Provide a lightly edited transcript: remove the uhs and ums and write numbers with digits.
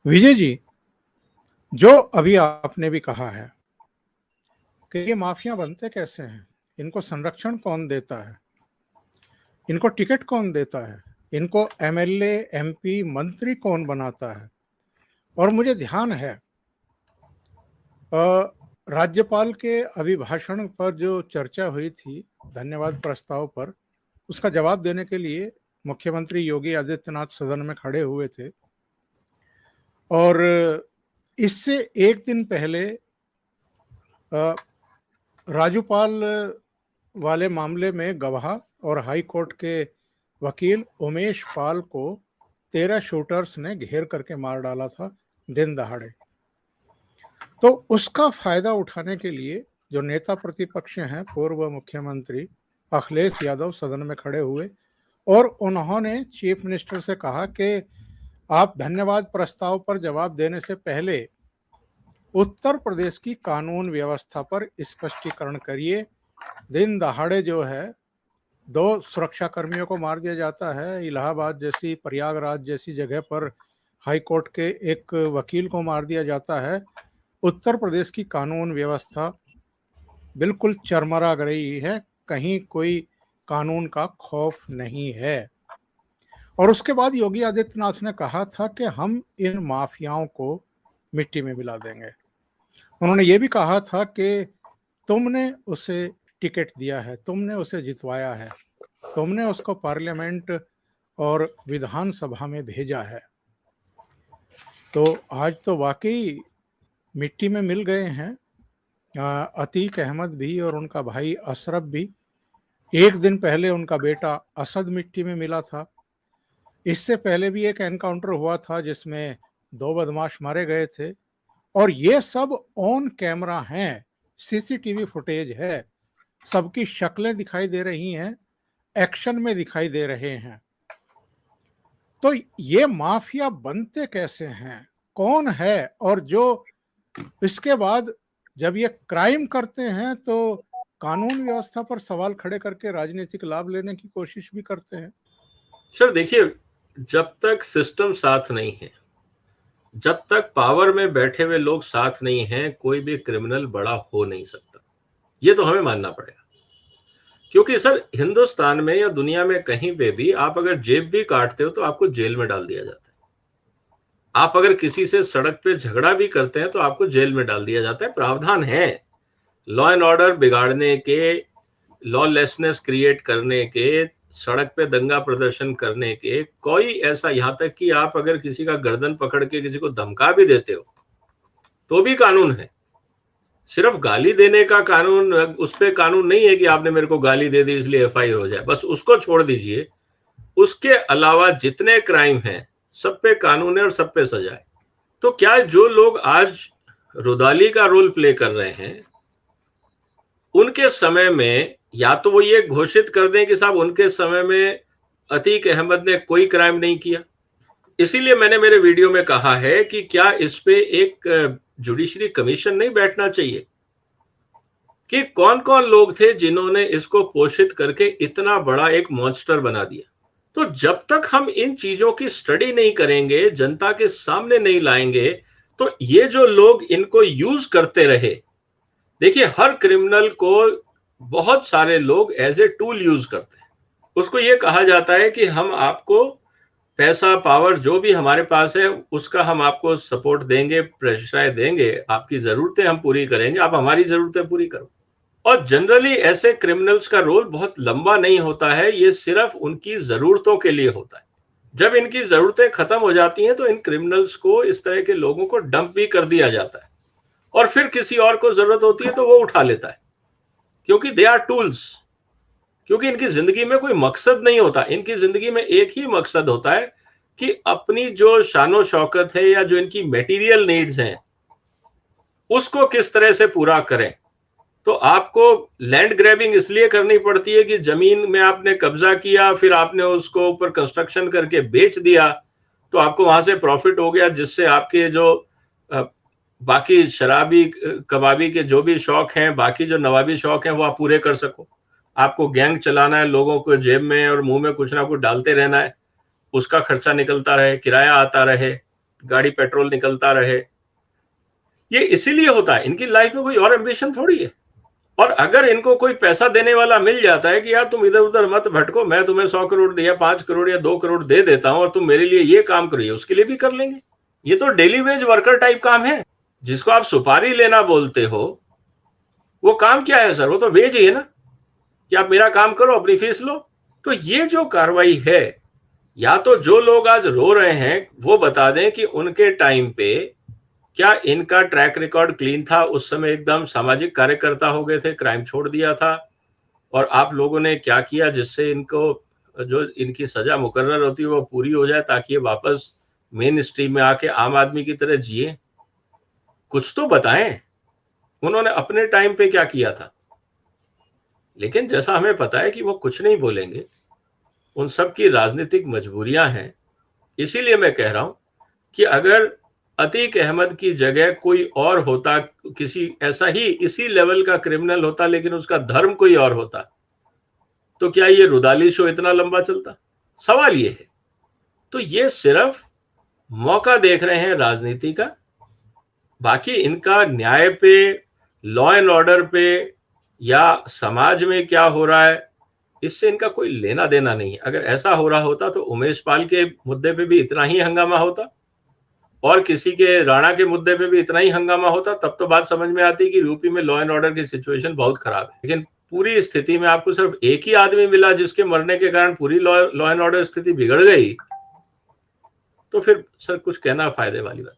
विजय जी, जो अभी आपने भी कहा है कि ये माफिया बनते कैसे हैं, इनको संरक्षण कौन देता है, इनको टिकट कौन देता है, इनको एमएलए, एमपी, मंत्री कौन बनाता है। और मुझे ध्यान है राज्यपाल के अभिभाषण पर जो चर्चा हुई थी, धन्यवाद प्रस्ताव पर, उसका जवाब देने के लिए मुख्यमंत्री योगी आदित्यनाथ सदन में खड़े हुए थे। और इससे एक दिन पहले राजूपाल वाले मामले में गवाह और हाई कोर्ट के वकील उमेश पाल को 13 शूटर्स ने घेर करके मार डाला था दिन दहाड़े। तो उसका फायदा उठाने के लिए जो नेता प्रतिपक्ष हैं, पूर्व मुख्यमंत्री अखिलेश यादव सदन में खड़े हुए और उन्होंने चीफ मिनिस्टर से कहा कि आप धन्यवाद प्रस्ताव पर जवाब देने से पहले उत्तर प्रदेश की कानून व्यवस्था पर स्पष्टीकरण करिए। दिन दहाड़े जो है 2 सुरक्षा कर्मियों को मार दिया जाता है, इलाहाबाद जैसी, प्रयागराज जैसी जगह पर हाई कोर्ट के एक वकील को मार दिया जाता है। उत्तर प्रदेश की कानून व्यवस्था बिल्कुल चरमरा गई है, कहीं कोई कानून का खौफ नहीं है। और उसके बाद योगी आदित्यनाथ ने कहा था कि हम इन माफियाओं को मिट्टी में मिला देंगे। उन्होंने ये भी कहा था कि तुमने उसे टिकट दिया है, तुमने उसे जितवाया है, तुमने उसको पार्लियामेंट और विधानसभा में भेजा है। तो आज तो वाकई मिट्टी में मिल गए हैं अतीक अहमद भी और उनका भाई अशरफ भी। एक दिन पहले उनका बेटा असद मिट्टी में मिला था। इससे पहले भी एक एनकाउंटर हुआ था जिसमें 2 बदमाश मारे गए थे। और ये सब ऑन कैमरा हैं, सीसीटीवी फुटेज है, सबकी शक्लें दिखाई दे रही हैं, एक्शन में दिखाई दे रहे हैं। तो ये माफिया बनते कैसे हैं, कौन है, और जो इसके बाद जब ये क्राइम करते हैं तो कानून व्यवस्था पर सवाल खड़े करके राजनीतिक लाभ लेने की कोशिश भी करते हैं। सर देखिए, जब तक सिस्टम साथ नहीं है, जब तक पावर में बैठे हुए लोग साथ नहीं हैं, कोई भी क्रिमिनल बड़ा हो नहीं सकता। ये तो हमें मानना पड़ेगा। क्योंकि सर हिंदुस्तान में या दुनिया में कहीं पे भी आप अगर जेब भी काटते हो तो आपको जेल में डाल दिया जाता है। आप अगर किसी से सड़क पे झगड़ा भी करते हैं तो आपको जेल में डाल दिया जाता है। प्रावधान है लॉ एंड ऑर्डर बिगाड़ने के, लॉलेसनेस क्रिएट करने के, सड़क पे दंगा प्रदर्शन करने के। कोई ऐसा, यहां तक कि आप अगर किसी का गर्दन पकड़ के किसी को धमका भी देते हो तो भी कानून है। सिर्फ गाली देने का कानून, उस पे कानून नहीं है कि आपने मेरे को गाली दे दी इसलिए एफआईआर हो जाए, बस उसको छोड़ दीजिए। उसके अलावा जितने क्राइम हैं सब पे कानून है और सब पे सजा है। तो क्या जो लोग आज रुदाली का रोल प्ले कर रहे हैं, उनके समय में या तो वो ये घोषित कर दें कि साहब उनके समय में अतीक अहमद ने कोई क्राइम नहीं किया। इसीलिए मैंने मेरे वीडियो में कहा है कि क्या इस पे एक जुडिशरी कमीशन नहीं बैठना चाहिए कि कौन कौन लोग थे जिन्होंने इसको पोषित करके इतना बड़ा एक मॉन्स्टर बना दिया। तो जब तक हम इन चीजों की स्टडी नहीं करेंगे, जनता के सामने नहीं लाएंगे, तो ये जो लोग इनको यूज करते रहे। देखिए, हर क्रिमिनल को बहुत सारे लोग एज ए टूल यूज करते हैं। उसको ये कहा जाता है कि हम आपको पैसा, पावर जो भी हमारे पास है उसका हम आपको सपोर्ट देंगे, प्रेशराइज देंगे, आपकी जरूरतें हम पूरी करेंगे, आप हमारी जरूरतें पूरी करो। और जनरली ऐसे क्रिमिनल्स का रोल बहुत लंबा नहीं होता है, ये सिर्फ उनकी जरूरतों के लिए होता है। जब इनकी जरूरतें खत्म हो जाती हैं तो इन क्रिमिनल्स को, इस तरह के लोगों को डंप भी कर दिया जाता है और फिर किसी और को जरूरत होती है तो वो उठा लेता है, क्योंकि दे आर टूल्स। क्योंकि इनकी जिंदगी में कोई मकसद नहीं होता, इनकी जिंदगी में एक ही मकसद होता है कि अपनी जो शानो शौकत है या जो इनकी मटेरियल नीड्स हैं उसको किस तरह से पूरा करें। तो आपको लैंड ग्रैबिंग इसलिए करनी पड़ती है कि जमीन में आपने कब्जा किया, फिर आपने उसको ऊपर कंस्ट्रक्शन करके बेच दिया, तो आपको वहां से प्रॉफिट हो गया, जिससे आपके जो बाकी शराबी कबाबी के जो भी शौक हैं, बाकी जो नवाबी शौक हैं, वो आप पूरे कर सको। आपको गैंग चलाना है, लोगों को जेब में और मुंह में कुछ ना कुछ डालते रहना है, उसका खर्चा निकलता रहे, किराया आता रहे, गाड़ी पेट्रोल निकलता रहे। ये इसीलिए होता है, इनकी लाइफ में कोई और एम्बिशन थोड़ी है। और अगर इनको कोई पैसा देने वाला मिल जाता है कि यार तुम इधर उधर मत भटको, मैं तुम्हें 100 करोड़ या 5 करोड़ या 2 करोड़ दे देता हूं और तुम मेरे लिए ये काम करिए, उसके लिए भी कर लेंगे। ये तो डेली वेज वर्कर टाइप काम है। जिसको आप सुपारी लेना बोलते हो, वो काम क्या है सर? वो तो वेज ही है ना, कि आप मेरा काम करो, अपनी फीस लो। तो ये जो कार्रवाई है, या तो जो लोग आज रो रहे हैं वो बता दें कि उनके टाइम पे क्या इनका ट्रैक रिकॉर्ड क्लीन था, उस समय एकदम सामाजिक कार्यकर्ता हो गए थे, क्राइम छोड़ दिया था, और आप लोगों ने क्या किया जिससे इनको जो इनकी सजा मुकर्रर होती है वो पूरी हो जाए, ताकि ये वापस मेन स्ट्रीम में आके आम आदमी की तरह जिए। कुछ तो बताएं उन्होंने अपने टाइम पे क्या किया था। लेकिन जैसा हमें पता है कि वो कुछ नहीं बोलेंगे, उन सब की राजनीतिक मजबूरियां हैं। इसीलिए मैं कह रहा हूं कि अगर अतीक अहमद की जगह कोई और होता, किसी ऐसा ही इसी लेवल का क्रिमिनल होता, लेकिन उसका धर्म कोई और होता, तो क्या ये रुदाली शो इतना लंबा चलता? सवाल ये है। तो ये सिर्फ मौका देख रहे हैं राजनीति का, बाकी इनका न्याय पे, लॉ एंड ऑर्डर पे, या समाज में क्या हो रहा है, इससे इनका कोई लेना देना नहीं है। अगर ऐसा हो रहा होता तो उमेश पाल के मुद्दे पे भी इतना ही हंगामा होता, और किसी के राणा के मुद्दे पे भी इतना ही हंगामा होता। तब तो बात समझ में आती कि यूपी में लॉ एंड ऑर्डर की सिचुएशन बहुत खराब है। लेकिन पूरी स्थिति में आपको सिर्फ एक ही आदमी मिला जिसके मरने के कारण पूरी लॉ एंड ऑर्डर स्थिति बिगड़ गई, तो फिर सर कुछ कहना फायदे वाली बात।